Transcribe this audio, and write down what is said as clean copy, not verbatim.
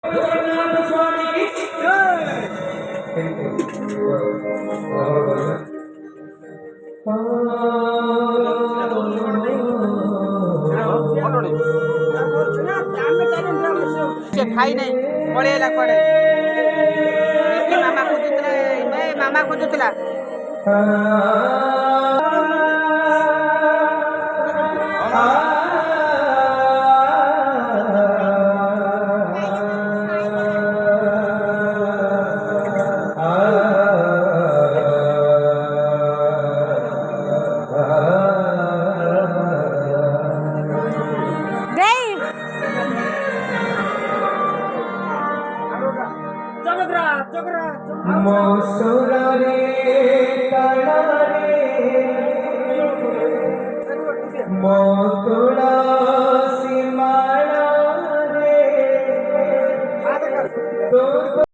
जगन्नाथ स्वामी की जय। खाई नहीं पड़ेला पड़े मामा खोजुला मामा खोजुला मौसुरारे तणारे मोकुड़ा सिमाड़ा रे तो